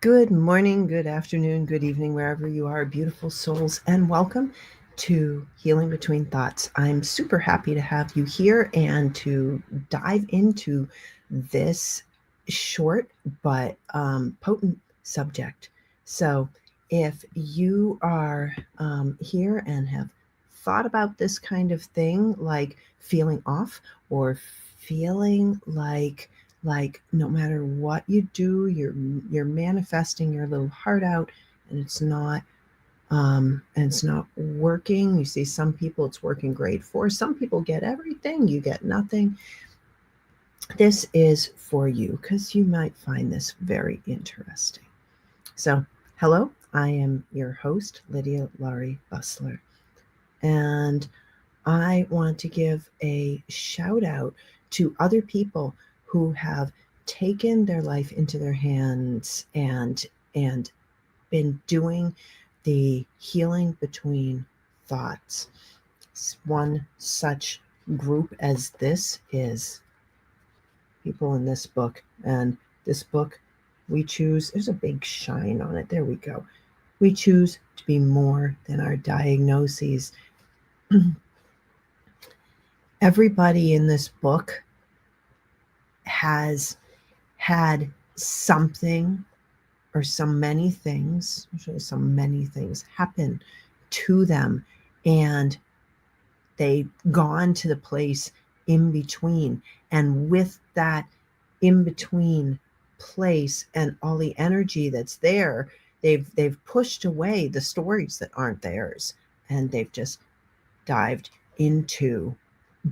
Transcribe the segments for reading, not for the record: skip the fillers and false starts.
Good morning, good afternoon, good evening, wherever you are, beautiful souls, and welcome to Healing Between Thoughts. I'm super happy to have you here and to dive into this short but potent subject. So, if you are here and have thought about this kind of thing, like feeling off or feeling like no matter what you do, you're manifesting your little heart out, and it's not working. You see, some people it's working great for. Some people get everything, you get nothing. This is for you because you might find this very interesting. So, hello, I am your host, Lydia Laurie Bustler, and I want to give a shout out to other people who have taken their life into their hands and been doing the healing between thoughts. One such group as this is people in this book. And this book, we choose, there's a big shine on it. There we go. We choose to be more than our diagnoses. Everybody in this book has had something or many things, actually some many things happen to them, and they've gone to the place in between. And with that in between place and all the energy that's there, they've pushed away the stories that aren't theirs, and they've just dived into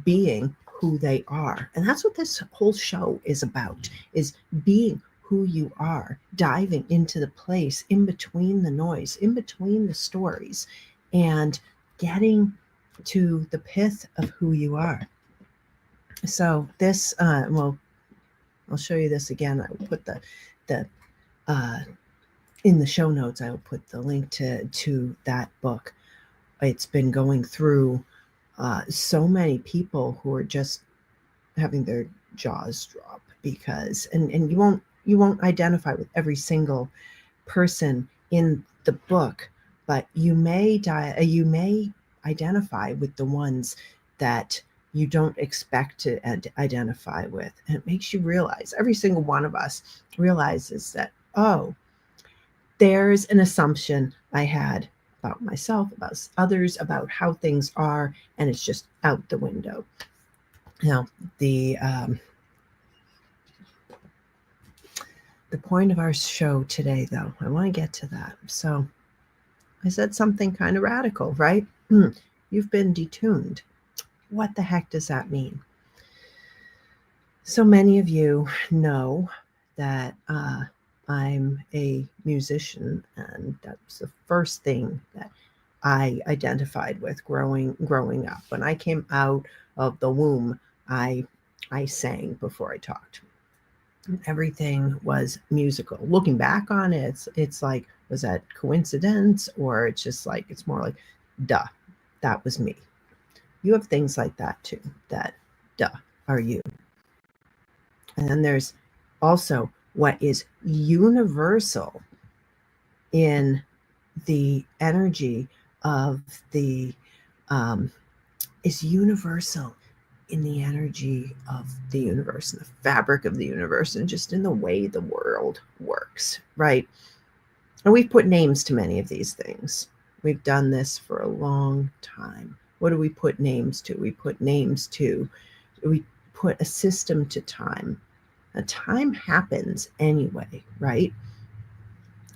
being who they are. And that's what this whole show is about, is being who you are, diving into the place in between the noise, in between the stories, and getting to the pith of who you are. So this, well, I'll show you this again. I will put the in the show notes. I will put the link to that book. It's been going through so many people who are just having their jaws drop because, and you won't identify with every single person in the book, but you may identify with the ones that you don't expect to identify with. And it makes you realize, every single one of us realizes that, oh, there's an assumption I had about myself, about others, about how things are, and it's just out the window. Now, the point of our show today, though, I want to get to that. So I said something kind of radical, right? You've been detuned. What the heck does that mean? So many of you know that I'm a musician, and that's the first thing that I identified with growing up. When I came out of the womb, I sang before I talked. Everything was musical. Looking back on it, it's like, was that coincidence, or it's just like, it's more like, duh, that was me. You have things like that too, that duh are you. And then there's also what is universal in the energy of the is universal in the energy of the universe and the fabric of the universe, and just in the way the world works, right? And we've put names to many of these things. We've done this for a long time. What do we put names to? We put a system to time. Now, time happens anyway, right?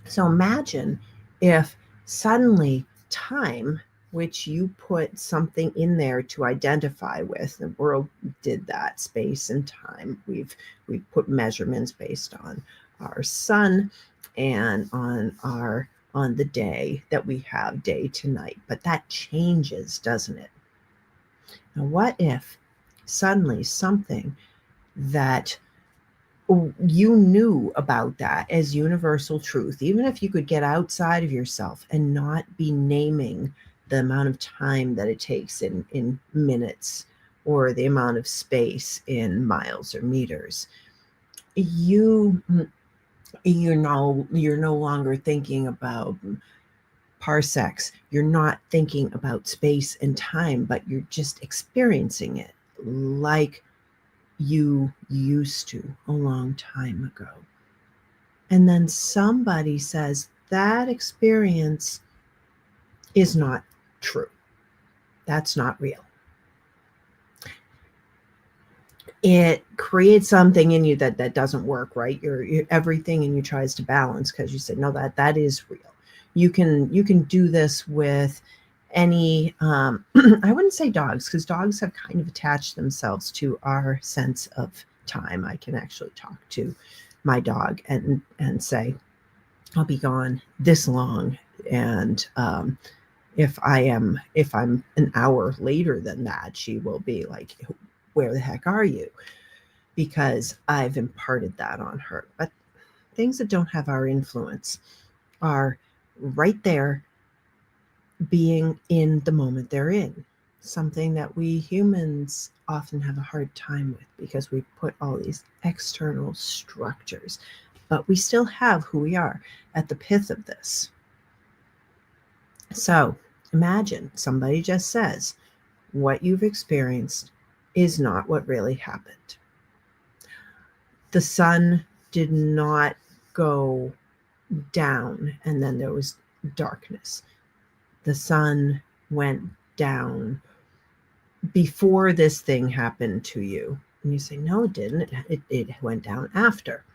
So imagine if suddenly time, which you put something in there to identify with, the world did that, space and time. We've put measurements based on our sun and on the day that we have, day to night. But that changes, doesn't it? Now, what if suddenly something that you knew about that as universal truth, even if you could get outside of yourself and not be naming the amount of time that it takes in minutes, or the amount of space in miles or meters, you you're no longer thinking about parsecs. You're not thinking about space and time, but you're just experiencing it like you used to a long time ago. And then somebody says that experience is not true. That's not real. It creates something in you that doesn't work, right? You're everything in you tries to balance because you said, no, that is real. You can do this with any, I wouldn't say dogs, because dogs have kind of attached themselves to our sense of time. I can actually talk to my dog and say, I'll be gone this long. And if I'm an hour later than that, she will be like, where the heck are you? Because I've imparted that on her. But things that don't have our influence are right there, being in the moment they're in. Something that we humans often have a hard time with because we put all these external structures, but we still have who we are at the pith of this. So imagine somebody just says, what you've experienced is not what really happened. The sun did not go down and then there was darkness. The sun went down before this thing happened to you. And you say, no, it didn't. It went down after.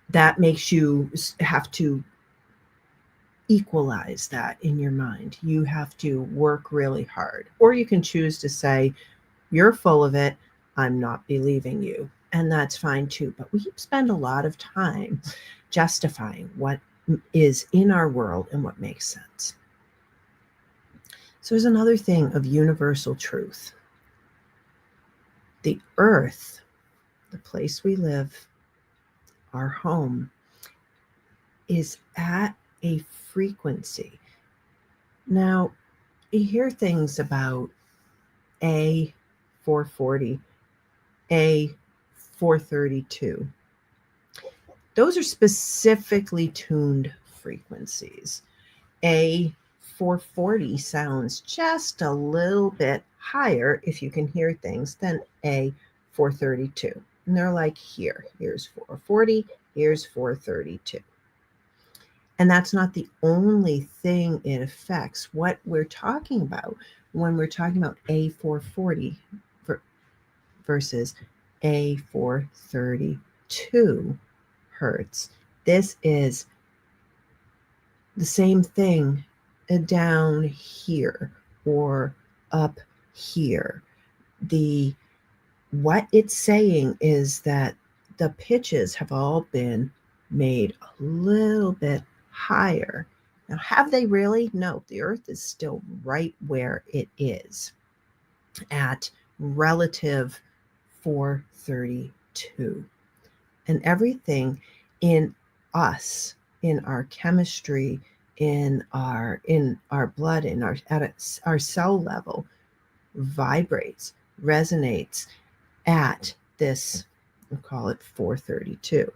That makes you have to equalize that in your mind. You have to work really hard. Or you can choose to say, you're full of it. I'm not believing you. And that's fine too. But we spend a lot of time justifying what is in our world and what makes sense. So there's another thing of universal truth. The earth, the place we live, our home, is at a frequency. Now, you hear things about A440, A432. Those are specifically tuned frequencies. A440 sounds just a little bit higher, if you can hear things, than A432. And they're like, here's 440, here's 432. And that's not the only thing it affects. What we're talking about when we're talking about A440 versus A432 hertz, this is the same thing down here or up here. What it's saying is that the pitches have all been made a little bit higher. Now, have they really? No, the earth is still right where it is at relative 432. And everything in us, in our chemistry, in our blood, at our cell level, vibrates, resonates at this, we'll call it 432.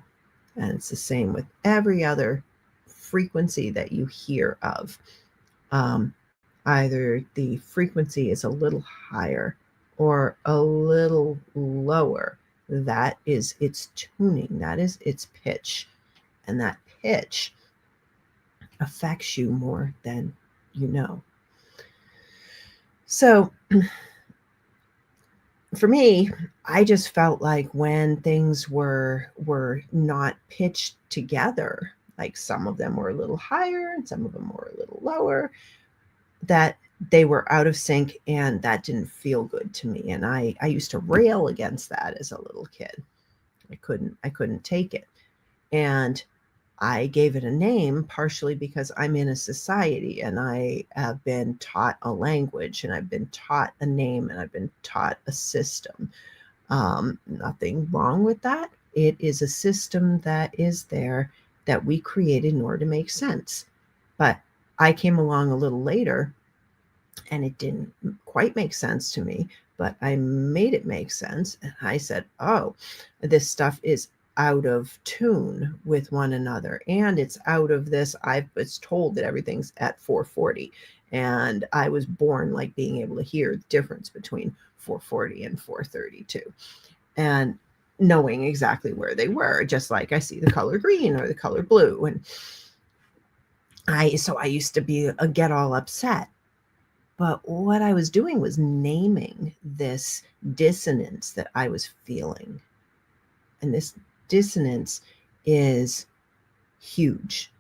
And it's the same with every other frequency that you hear of. Either the frequency is a little higher or a little lower. That is its tuning, that is its pitch. And that pitch affects you more than you know. So for me, I just felt like when things were not pitched together, like some of them were a little higher and some of them were a little lower, that they were out of sync, and that didn't feel good to me. And I used to rail against that as a little kid. I couldn't take it. And I gave it a name partially because I'm in a society and I have been taught a language and I've been taught a name and I've been taught a system. Nothing wrong with that. It is a system that is there that we created in order to make sense. But I came along a little later and it didn't quite make sense to me, but I made it make sense. And I said, oh, this stuff is out of tune with one another. And it's out of this, I was told that everything's at 440. And I was born like being able to hear the difference between 440 and 432. And knowing exactly where they were, just like I see the color green or the color blue. And I used to get all upset. But what I was doing was naming this dissonance that I was feeling. And this dissonance is huge.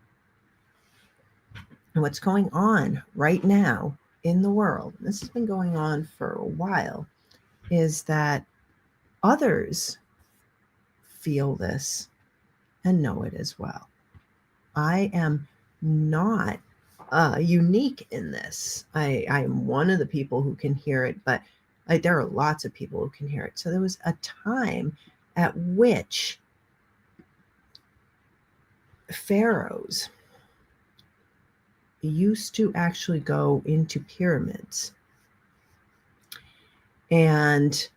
And what's going on right now in the world, this has been going on for a while, is that others feel this and know it as well. I am not unique in this. I am one of the people who can hear it, but there are lots of people who can hear it. So there was a time at which pharaohs used to actually go into pyramids, and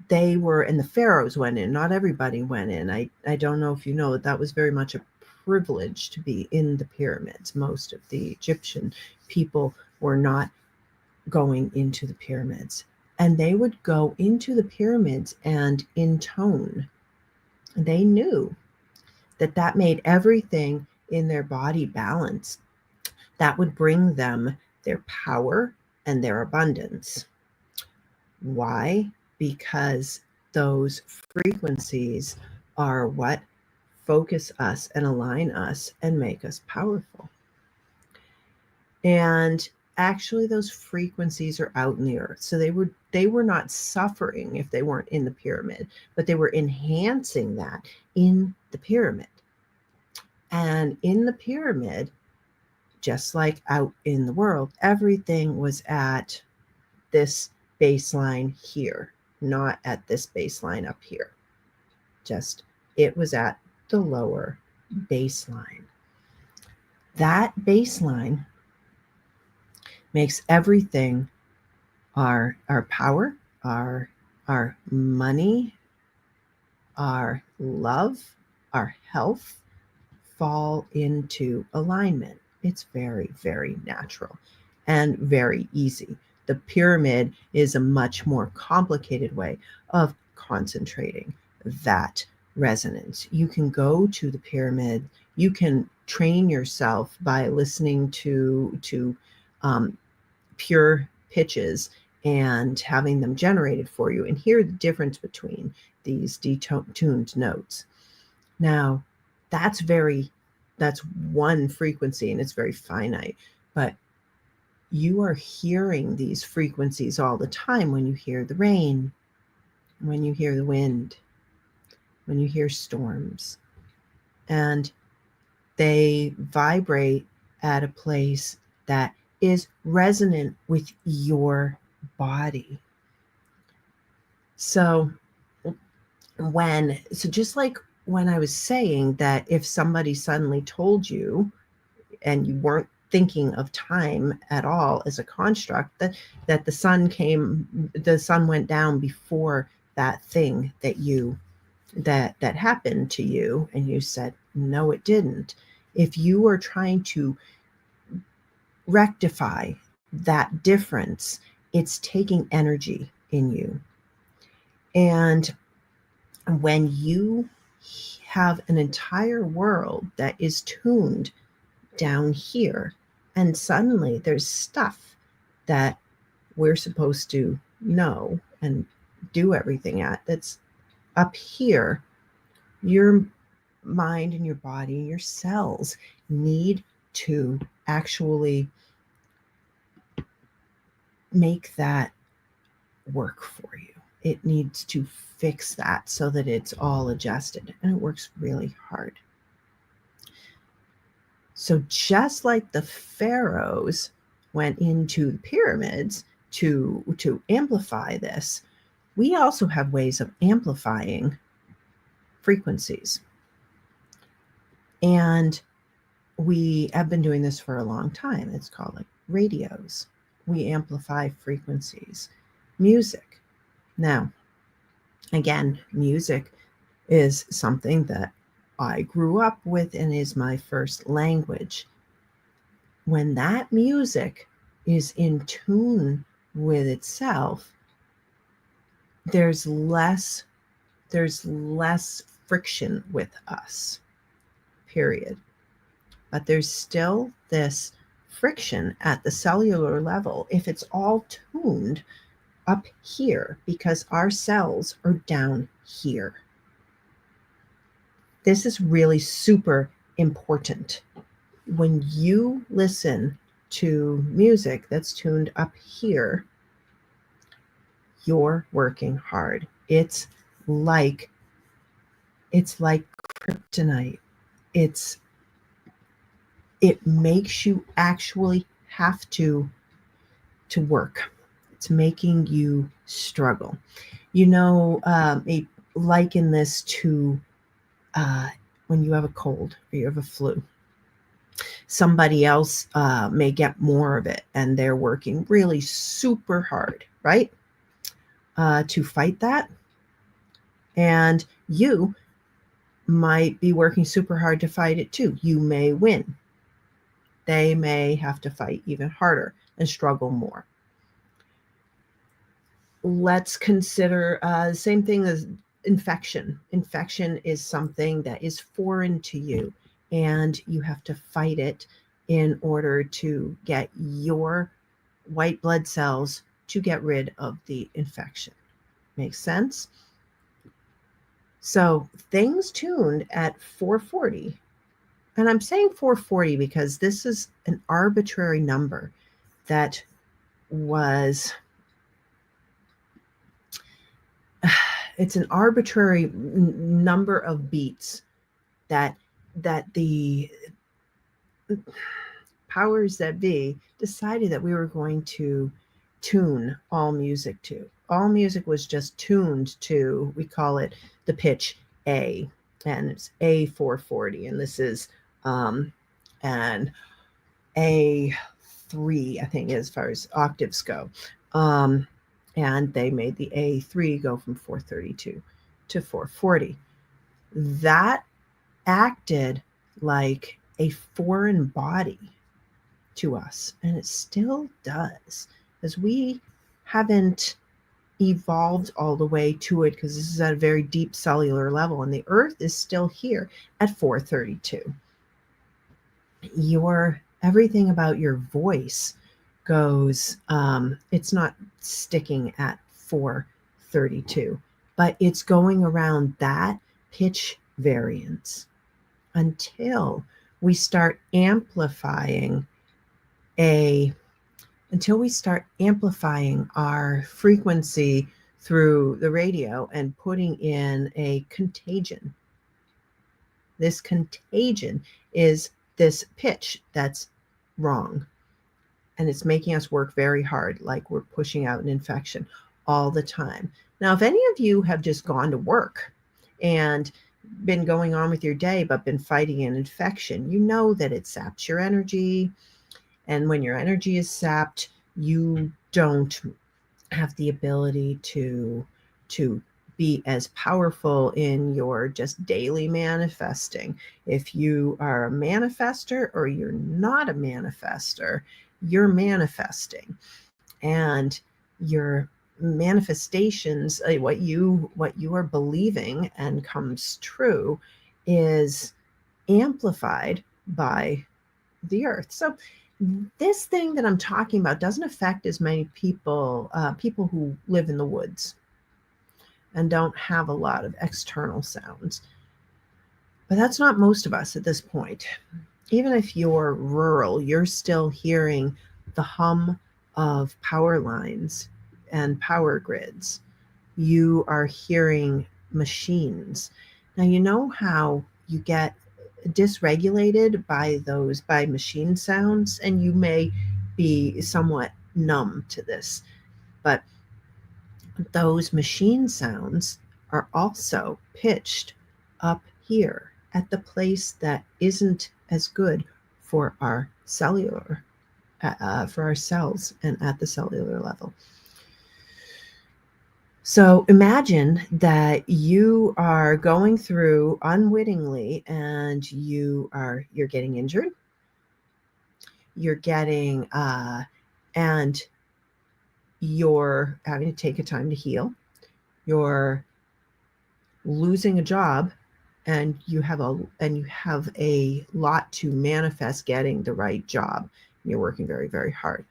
the pharaohs went in. Not everybody went in. I don't know if you know that was very much a privilege to be in the pyramids. Most of the Egyptian people were not going into the pyramids, and they would go into the pyramids and intone. They knew that made everything in their body balanced. That would bring them their power and their abundance. Why? Because those frequencies are what focus us and align us and make us powerful. And actually those frequencies are out in the earth. So they were not suffering if they weren't in the pyramid, but they were enhancing that in the pyramid. And in the pyramid, just like out in the world, everything was at this baseline here, not at this baseline up here. Just it was at the lower baseline. That baseline makes everything, our power, our money, our love, our health, fall into alignment. It's very, very natural and very easy. The pyramid is a much more complicated way of concentrating that resonance. You can go to the pyramid. You can train yourself by listening to pure pitches and having them generated for you and hear the difference between these detuned notes. Now, that's one frequency, and it's very finite, but you are hearing these frequencies all the time when you hear the rain, when you hear the wind, when you hear storms, and they vibrate at a place that is resonant with your body. So just like when I was saying that if somebody suddenly told you and you weren't thinking of time at all as a construct, that the sun went down before that thing that happened to you, and you said, no, it didn't. If you are trying to rectify that difference, it's taking energy in you. And when you have an entire world that is tuned down here, and suddenly there's stuff that we're supposed to know and do everything at that's up here, your mind and your body and your cells need to actually make that work for you. It needs to fix that so that it's all adjusted, and it works really hard. So just like the pharaohs went into the pyramids to amplify this, we also have ways of amplifying frequencies. And we have been doing this for a long time. It's called like radios. We amplify frequencies. Music. Now, again, music is something that I grew up with and is my first language. When that music is in tune with itself, there's less friction with us, period. But there's still this friction at the cellular level if it's all tuned up here, because our cells are down here. This is really super important. When you listen to music that's tuned up here, you're working hard. It's like kryptonite. It makes you actually have to work. It's making you struggle. Liken this to when you have a cold or you have a flu. Somebody else may get more of it, and they're working really super hard, right, to fight that. And you might be working super hard to fight it too. You may win. They may have to fight even harder and struggle more. Let's consider the same thing as infection. Infection is something that is foreign to you, and you have to fight it in order to get your white blood cells to get rid of the infection. Makes sense? So things tuned at 440, and I'm saying 440 because this is an arbitrary number that was it's an arbitrary number of beats that the powers that be decided that we were going to tune all music to. All music was just tuned to, we call it the pitch A, and it's A440, and this is and A3, I think, as far as octaves go. And they made the A3 go from 432 to 440. That acted like a foreign body to us, and it still does, as we haven't evolved all the way to it, because this is at a very deep cellular level, and the earth is still here at 432. Everything about your voice goes, it's not sticking at 432, but it's going around that pitch variance until we start amplifying our frequency through the radio and putting in a contagion. This contagion is this pitch that's wrong, and it's making us work very hard, like we're pushing out an infection all the time. Now, if any of you have just gone to work and been going on with your day but been fighting an infection, you know that it saps your energy. And when your energy is sapped, you don't have the ability to be as powerful in your just daily manifesting. If you are a manifester or you're not a manifester, you're manifesting. And your manifestations, what you are believing and comes true, is amplified by the earth. So this thing that I'm talking about doesn't affect as many people who live in the woods and don't have a lot of external sounds. But that's not most of us at this point. Even if you're rural, you're still hearing the hum of power lines and power grids. You are hearing machines. Now, you know how you get dysregulated by machine sounds, and you may be somewhat numb to this, but those machine sounds are also pitched up here at the place that isn't as good for our cellular for our cells and at the cellular level. So imagine that you are going through unwittingly and you're getting injured. You're getting and you're having to take a time to heal. You're losing a job and you have a lot to manifest getting the right job. You're working very, very hard.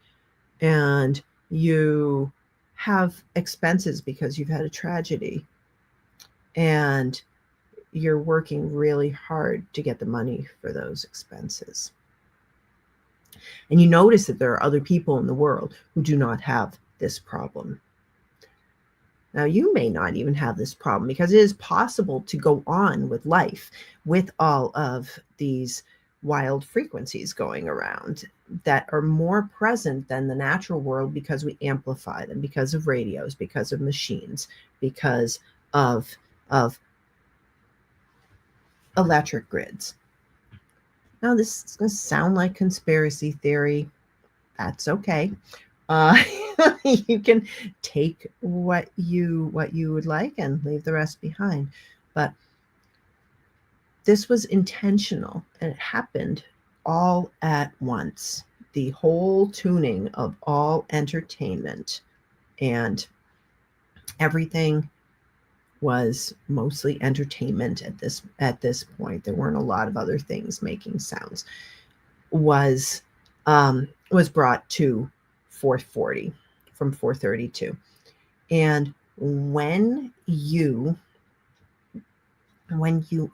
And you have expenses because you've had a tragedy. And you're working really hard to get the money for those expenses. And you notice that there are other people in the world who do not have this problem. Now, you may not even have this problem because it is possible to go on with life with all of these wild frequencies going around that are more present than the natural world because we amplify them, because of radios, because of machines, because of electric grids. Now, this is going to sound like conspiracy theory. That's okay. Uh, you can take what you would like and leave the rest behind. But this was intentional, and it happened all at once. The whole tuning of all entertainment and everything was mostly entertainment at this point. There weren't a lot of other things making sounds. Was brought to 440 from 432. And when you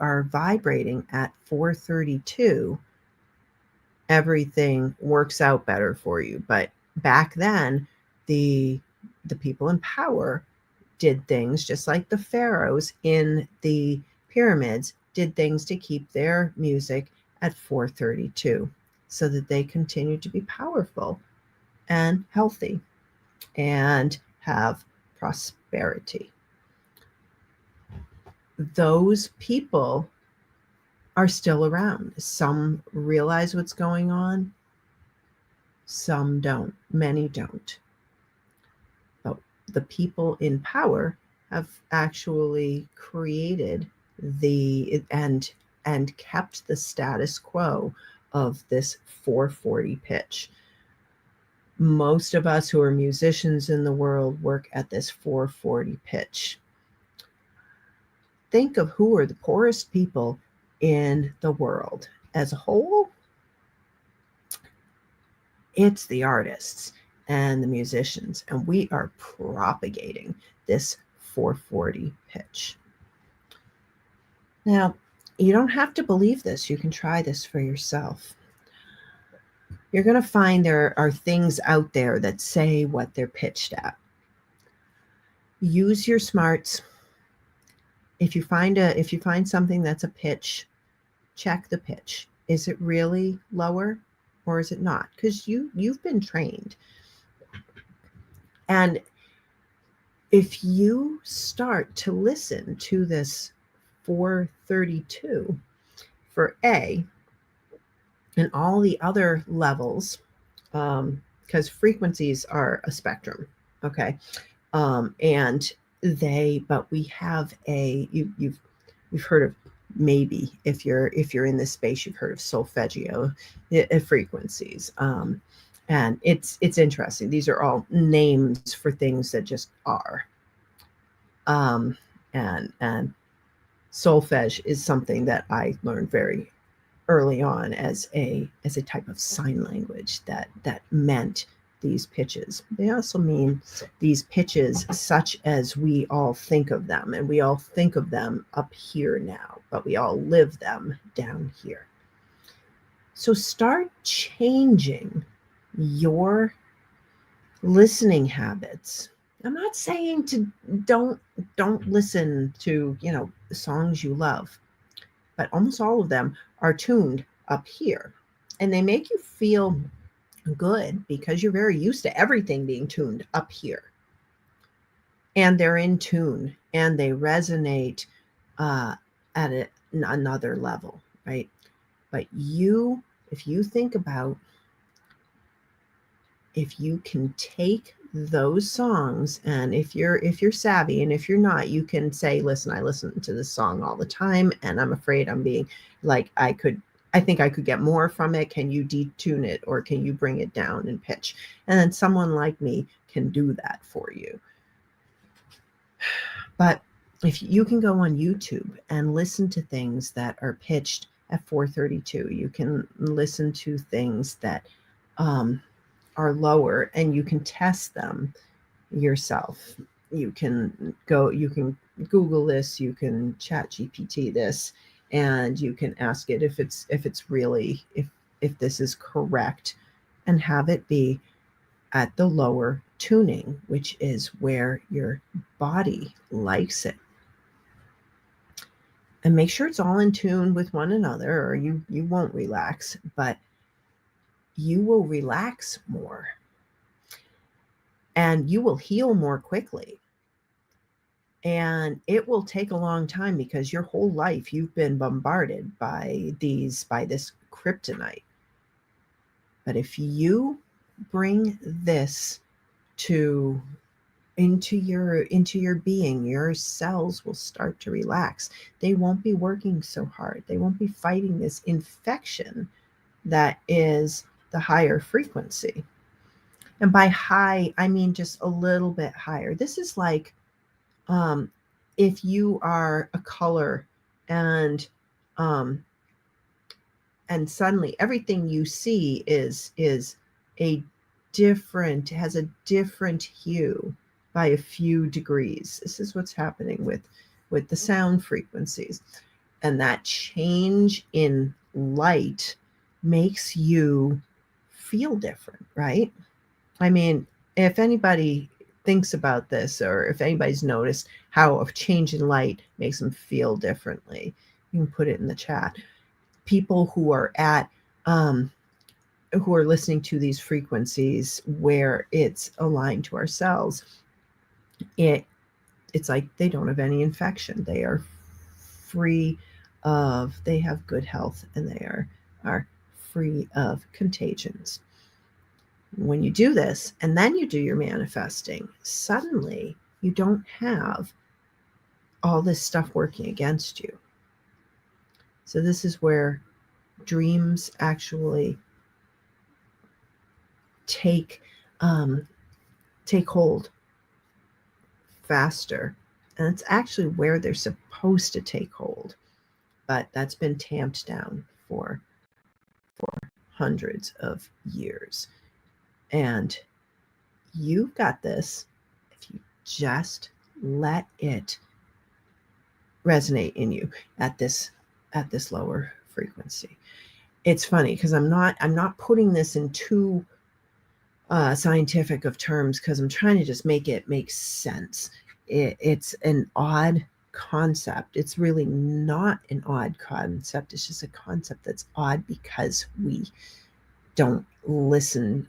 are vibrating at 432, everything works out better for you. But back then, the people in power did things just like the pharaohs in the pyramids did things to keep their music at 432 so that they continue to be powerful and healthy and have prosperity. Those people are still around. Some realize what's going on, some don't, many don't. But the people in power have actually created and kept the status quo of this 440 pitch. Most of us who are musicians in the world work at this 440 pitch. Think of who are the poorest people in the world as a whole. It's the artists and the musicians, and we are propagating this 440 pitch. Now, you don't have to believe this. You can try this for yourself. You're going to find there are things out there that say what they're pitched at. Use your smarts. If you find something that's a pitch, check the pitch. Is it really lower or is it not? Because you've been trained. And if you start to listen to this 432 for A and all the other levels, because frequencies are a spectrum, okay? But we have you've heard of, maybe if you're in this space, you've heard of solfeggio frequencies. And it's interesting. These are all names for things that just are. And solfege is something that I learned very early on as a type of sign language that meant these pitches. They also mean these pitches such as we all think of them, and we all think of them up here now, but we all live them down here. So start changing your listening habits. I'm not saying to don't listen to, songs you love, but almost all of them are tuned up here, and they make you feel good because you're very used to everything being tuned up here, and they're in tune and they resonate at another level, right? But if you think about, if you can take those songs, and if you're savvy, and if you're not, you can say, listen, I listen to this song all the time, and I'm afraid I'm being like, I think I could get more from it. Can you detune it, or can you bring it down in pitch? And then someone like me can do that for you. But if you can go on YouTube and listen to things that are pitched at 432, you can listen to things that are lower, and you can test them yourself. You can Google this, you can chat GPT this, and you can ask it if it's really, if this is correct, and have it be at the lower tuning, which is where your body likes it. And make sure it's all in tune with one another, or you won't relax, but you will relax more, and you will heal more quickly. And it will take a long time, because your whole life you've been bombarded by this kryptonite. But if you bring this into your being, your cells will start to relax. They won't be working so hard. They won't be fighting this infection that is the higher frequency. And by high, I mean just a little bit higher. This is like, if you are a color, and suddenly everything you see is has a different hue by a few degrees. This is what's happening with the sound frequencies. And that change in light makes you feel different, right? I mean, if anybody thinks about this, or if anybody's noticed how a change in light makes them feel differently, you can put it in the chat. People who are who are listening to these frequencies where it's aligned to our cells, it's like they don't have any infection. They are they have good health, and they are free of contagions. When you do this, and then you do your manifesting, suddenly you don't have all this stuff working against you. So this is where dreams actually take hold faster. And it's actually where they're supposed to take hold. But that's been tamped down for hundreds of years. And you've got this if you just let it resonate in you at this lower frequency. It's funny, because I'm not putting this in too scientific of terms, because I'm trying to just make it make sense. It's an odd concept. It's really not an odd concept. It's just a concept that's odd because we don't listen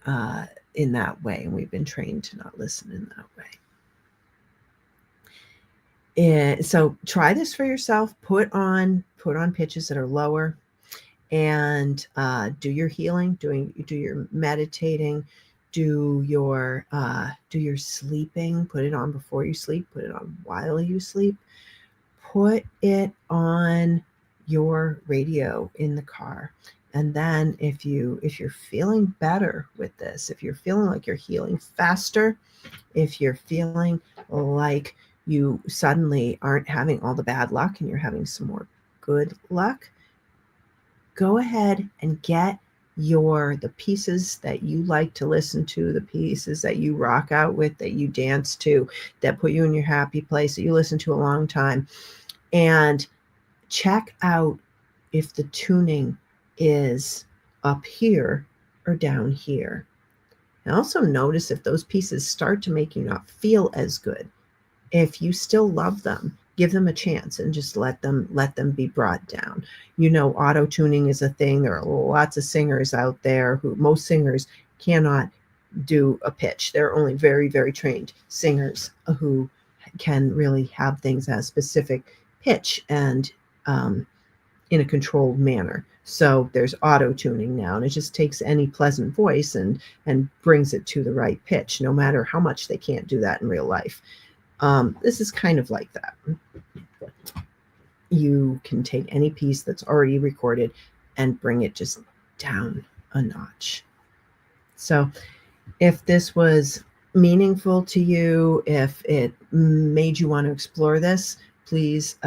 in that way, and we've been trained to not listen in that way. So try this for yourself. Put on pitches that are lower, and do your healing, do your meditating, do your sleeping. Put it on before you sleep. Put it on while you sleep. Put it on your radio in the car. And then if you're feeling better with this, if you're feeling like you're healing faster, if you're feeling like you suddenly aren't having all the bad luck and you're having some more good luck, go ahead and get the pieces that you like to listen to, the pieces that you rock out with, that you dance to, that put you in your happy place, that you listen to a long time, and check out if the tuning is up here or down here. And also notice if those pieces start to make you not feel as good. If you still love them, give them a chance and just let them be brought down. Auto tuning is a thing. There are lots of singers out there most singers cannot do a pitch. There are only very, very trained singers who can really have things at a specific pitch, and in a controlled manner. So there's auto tuning now, and it just takes any pleasant voice and brings it to the right pitch, no matter how much they can't do that in real life. This is kind of like that. You can take any piece that's already recorded and bring it just down a notch. So if this was meaningful to you, if it made you want to explore this, please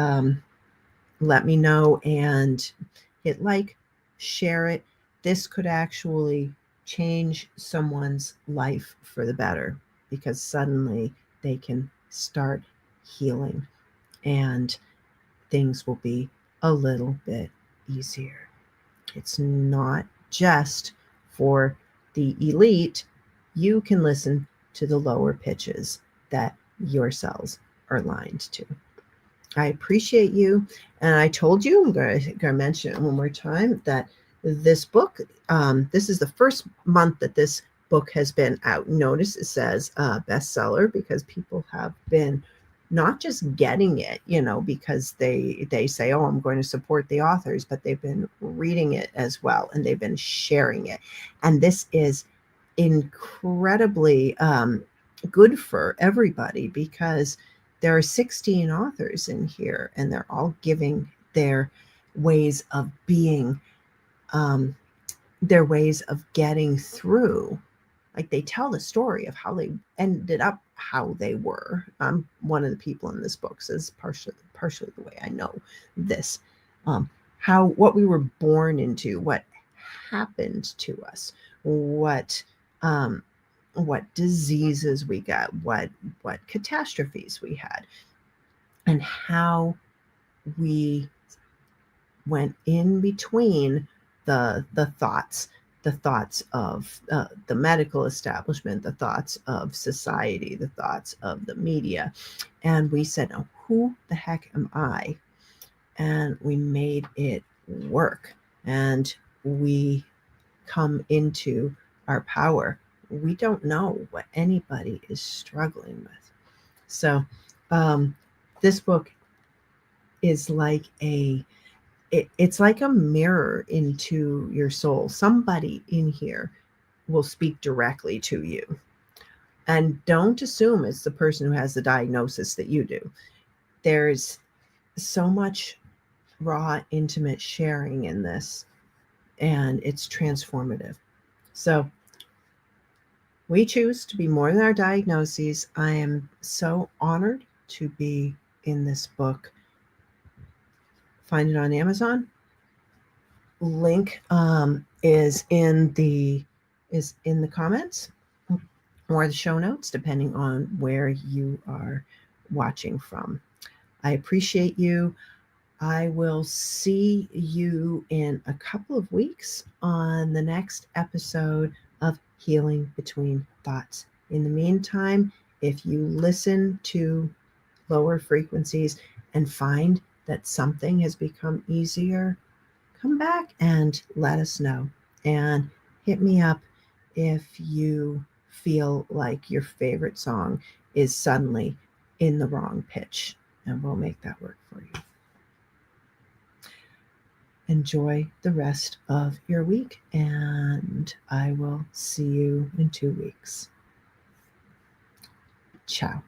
let me know and hit like, share it. This could actually change someone's life for the better, because suddenly they can start healing and things will be a little bit easier. It's not just for the elite. You can listen to the lower pitches that your cells are aligned to. I appreciate you. And I told you, I'm going to mention it one more time, that this book, this is the first month that this book has been out. Notice it says bestseller, because people have been not just getting it, because they say, oh, I'm going to support the authors, but they've been reading it as well, and they've been sharing it. And this is incredibly good for everybody, because there are 16 authors in here, and they're all giving their ways of being, their ways of getting through. Like, they tell the story of how they ended up how they were. I'm one of the people in this book, so this is partially the way I know this. What we were born into, what happened to us, what diseases we got, what catastrophes we had, and how we went in between the thoughts of the medical establishment, the thoughts of society, the thoughts of the media, and we said, "Oh, who the heck am I?" And we made it work, and we come into our power. We don't know what anybody is struggling with. So this book is like it's like a mirror into your soul. Somebody in here will speak directly to you. And don't assume it's the person who has the diagnosis that you do. There's so much raw, intimate sharing in this, and it's transformative. So we choose to be more than our diagnoses. I am so honored to be in this book. Find it on Amazon. Link is in the comments or the show notes, depending on where you are watching from. I appreciate you. I will see you in a couple of weeks on the next episode of Healing Between Thoughts. In the meantime, if you listen to lower frequencies and find that something has become easier, come back and let us know. And hit me up if you feel like your favorite song is suddenly in the wrong pitch, and we'll make that work for you. Enjoy the rest of your week, and I will see you in 2 weeks. Ciao.